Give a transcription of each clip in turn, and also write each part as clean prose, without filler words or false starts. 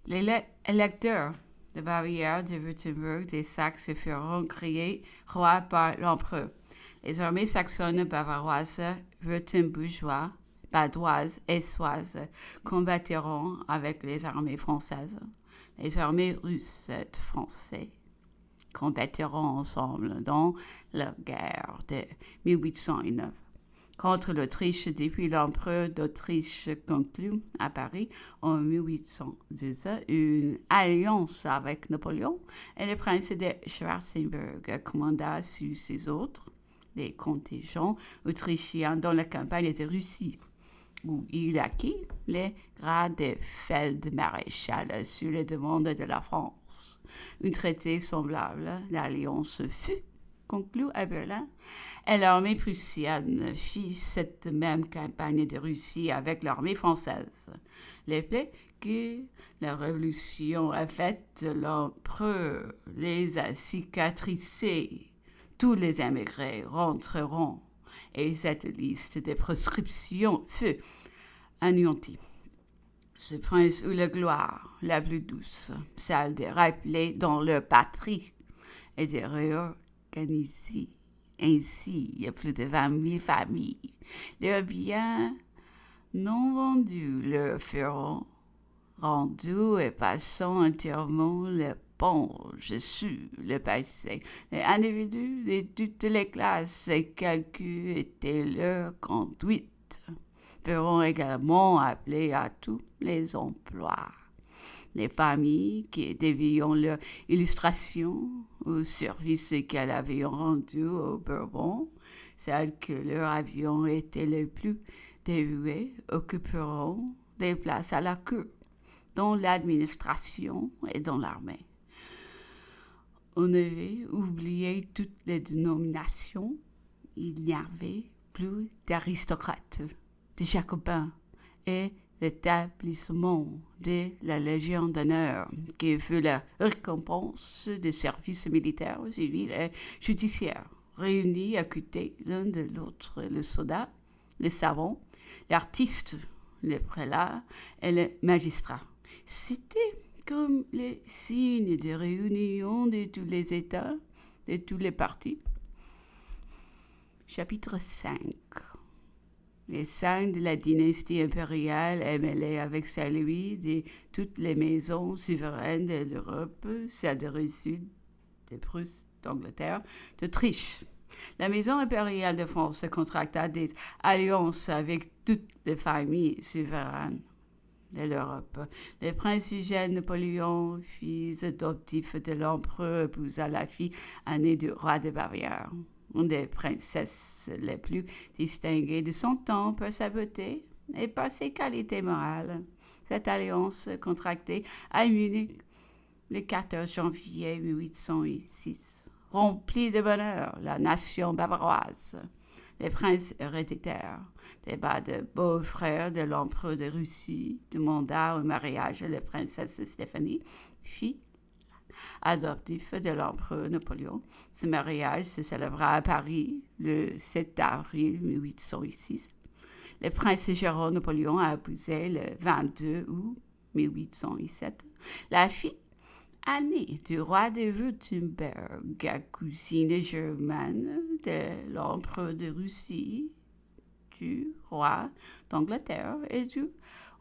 Les électeurs de Bavière, de Württemberg, des Saxes furent créés rois par l'empereur. Les armées saxonnes, bavaroises, württembergeoises, badoises et soises combattiront avec les armées françaises. Les armées russes et françaises combattiront ensemble dans la guerre de 1809 contre l'Autriche depuis l'empereur d'Autriche conclut à Paris en 1812 une alliance avec Napoléon et le prince de Schwarzenberg commanda sur ses autres les contingents autrichiens dans la campagne de Russie, où il acquit le grade de feldmaréchal sur les demandes de la France. Un traité semblable d'alliance fut conclu à Berlin, et l'armée prussienne fit cette même campagne de Russie avec l'armée française. Les plaies que la Révolution a faites, l'empereur les a cicatrisées. Tous les émigrés rentreront, et cette liste de proscriptions fut anéantie. Ce prince eut la gloire la plus douce, celle de rappeler dans leur patrie et de réorganiser ainsi plus de 20 000 familles. Leurs biens non vendus leur feront rendus et passant entièrement l'éponge sur le passé. Les individus de toutes les classes et quelle que était leur conduite feront également appeler à tous les emplois. Les familles qui déviant leur illustration au service qu'elles avaient rendu au Bourbon, celles que leur avion était le plus dévoué, occuperont des places à la cour, dans l'administration et dans l'armée. On avait oublié toutes les dénominations. Il n'y avait plus d'aristocrates, de jacobins et l'établissement de la Légion d'honneur, qui fut la récompense des services militaires, civils et judiciaires, réunis à côté l'un de l'autre, le soldat, le savant, l'artiste, le prélat et le magistrat. C'était comme les signes de réunion de tous les États, de tous les partis. Chapitre 5. Les signes de la dynastie impériale est mêlé avec celui de toutes les maisons souveraines de l'Europe, celle de Russie, de Prusse, d'Angleterre, d'Autriche. La maison impériale de France contracta des alliances avec toutes les familles souveraines de l'Europe. Le prince Eugène Napoléon, fils adoptif de l'empereur, épousa la fille aînée du roi de Bavière, une des princesses les plus distinguées de son temps par sa beauté et par ses qualités morales. Cette alliance contractée à Munich le 14 janvier 1806 remplit de bonheur la nation bavaroise. Les princes héréditaires, des bas de beaux-frères de l'empereur de Russie, demanda au mariage la princesse Stéphanie, fille adoptif de l'empereur Napoléon. Ce mariage se célébra à Paris le 7 avril 1806. Le prince Jérôme Napoléon a épousé le 22 août 1807 la fille aînée du roi de Württemberg, cousine germaine de l'empereur de Russie, du roi d'Angleterre et du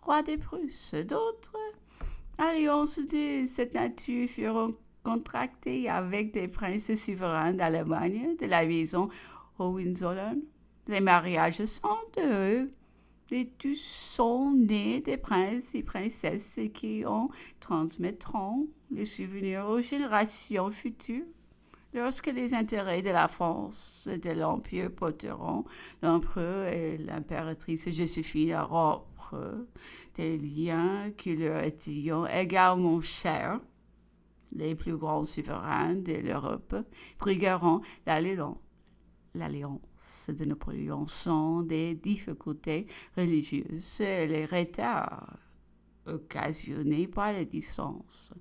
roi de Prusse. D'autres alliances de cette nature furent contractées avec des princes souverains d'Allemagne, de la maison Hohenzollern. Les mariages sont heureux et tous sont nés des princes et princesses qui en transmettront les souvenirs aux générations futures. Lorsque les intérêts de la France et de l'Empire porteront l'empereur et l'impératrice Joséphine à rompre des liens qui leur étaient également chers, les plus grands souverains de l'Europe brigueront l'alliance de Napoléon sans des difficultés religieuses et les retards occasionnés par la distance.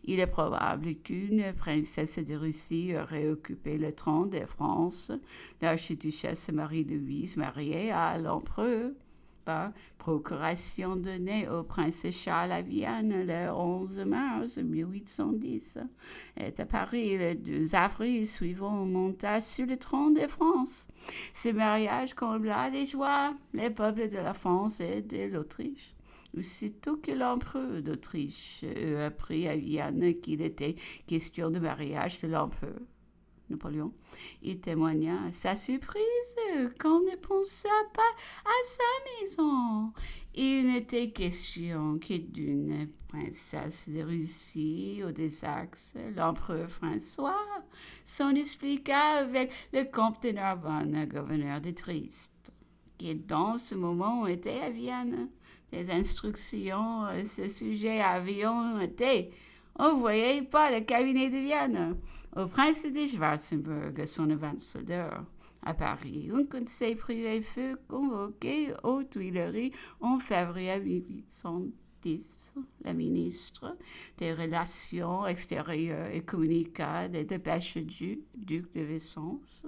Il est probable qu'une princesse de Russie aurait occupé le trône de France, l'archiduchesse Marie-Louise mariée à l'empereur par procuration donnée au prince Charles à Vienne le 11 mars 1810. Et à Paris, le 2 avril suivant, monta sur le trône de France. Ce mariage combla de joie les peuples de la France et de l'Autriche. Aussitôt que l'empereur d'Autriche eut appris à Vienne qu'il était question de mariage de l'empereur Napoléon, il témoigna sa surprise qu'on ne pensa pas à sa maison. Il n'était question que d'une princesse de Russie ou des Saxes. L'empereur François s'en expliqua avec le comte de Narbonne, gouverneur de Trieste, qui dans ce moment était à Vienne. Des instructions à ce sujet avaient été envoyées par le cabinet de Vienne au prince de Schwarzenberg, son ambassadeur à Paris. Un conseil privé fut convoqué aux Tuileries en février 1810. La ministre des Relations extérieures et communiqua des dépêches du duc de Vicence,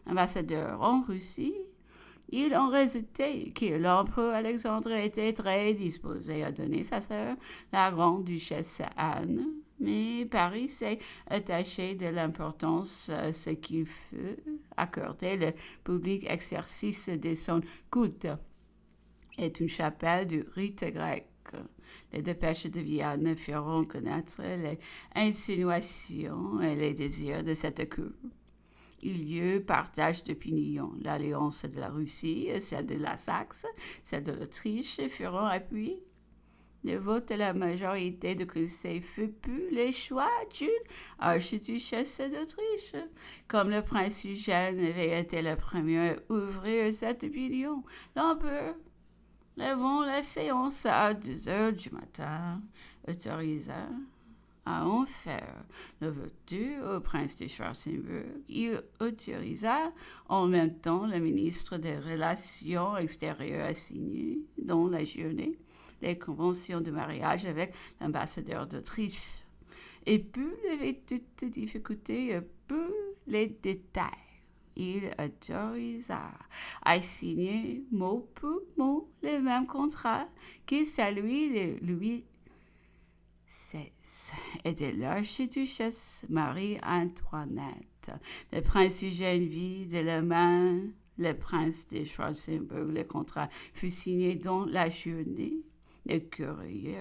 ambassadeur en Russie. Il en résultait que l'empereur Alexandre était très disposé à donner sa sœur, la grande duchesse Anne, mais Paris s'est attaché de l'importance à ce qu'il fut accordé le public exercice de son culte et une chapelle du rite grec. Les dépêches de Vienne feront connaître les insinuations et les désirs de cette cour. Il y eut partage d'opinion. L'alliance de la Russie, celle de la Saxe, celle de l'Autriche feront appui. Le vote de la majorité du Conseil fut plus le choix d'une archiduchesse d'Autriche. Comme le prince Eugène avait été le premier à ouvrir cette opinion, l'empereur, levant la séance à 2 heures du matin, autorisa à en faire le votu au prince de Schwarzenberg. Il autorisa en même temps le ministre des Relations extérieures à signer, dans la journée, les conventions de mariage avec l'ambassadeur d'Autriche. Et pour lever toutes difficultés et pour les détails, il autorisa à signer mot pour mot le même contrat que celui de Louis XVI et de l'archiduchesse Marie-Antoinette. Le prince Eugène vit de la main le prince de Schwarzenberg. Le contrat fut signé dans la journée. Le courrier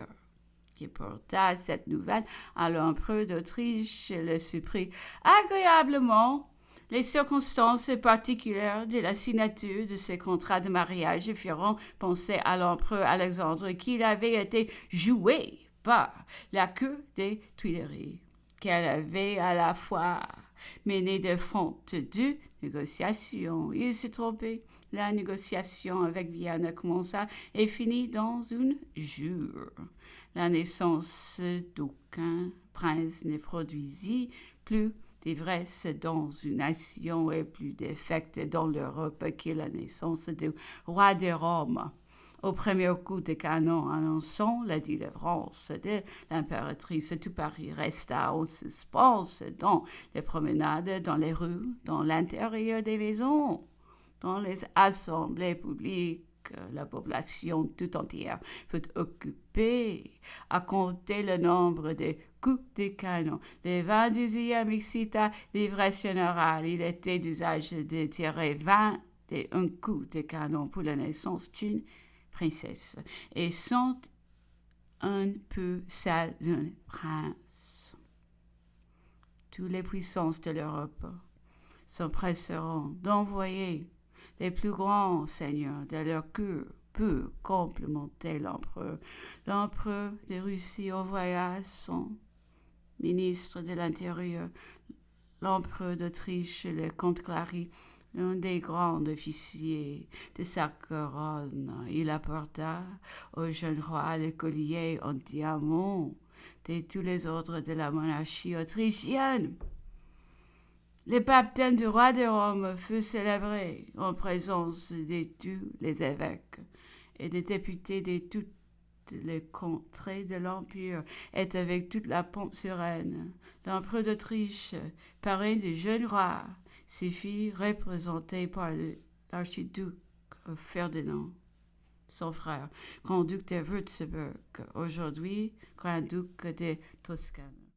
qui porta cette nouvelle à l'empereur d'Autriche le surprit agréablement. Les circonstances particulières de la signature de ce contrat de mariage firent penser à l'empereur Alexandre qu'il avait été joué par la cour des Tuileries, qu'elle avait à la fois mené de frontes de négociations. Il s'est trompé. La négociation avec Vienne commença et finit dans un jour. La naissance d'aucun prince ne produisit plus d'ivresse dans une nation et plus d'effect dans l'Europe que la naissance du roi de Rome. Au premier coup de canon annonçant la délivrance de l'impératrice, tout Paris resta en suspense dans les promenades, dans les rues, dans l'intérieur des maisons, dans les assemblées publiques. La population tout entière fut occupée à compter le nombre de coups de canon. Le 22e excita l'ivresse générale. Il était d'usage de tirer 21 coups de canon pour la naissance d'une princesse et sont un peu celle d'un prince. Toutes les puissances de l'Europe s'empresseront d'envoyer les plus grands seigneurs de leur cour pour complémenter l'empereur. L'empereur de Russie envoya son ministre de l'Intérieur, l'empereur d'Autriche, le comte Clary, l'un des grands officiers de sa couronne. Il apporta au jeune roi le collier en diamant de tous les ordres de la monarchie autrichienne. Le baptême du roi de Rome fut célébré en présence de tous les évêques et des députés de toutes les contrées de l'Empire, et avec toute la pompe sereine. L'empereur d'Autriche, parrain du jeune roi, se fit représenter par l'archiduc Ferdinand. son frère, grand-duc de Württemberg, aujourd'hui grand-duc de Toscane.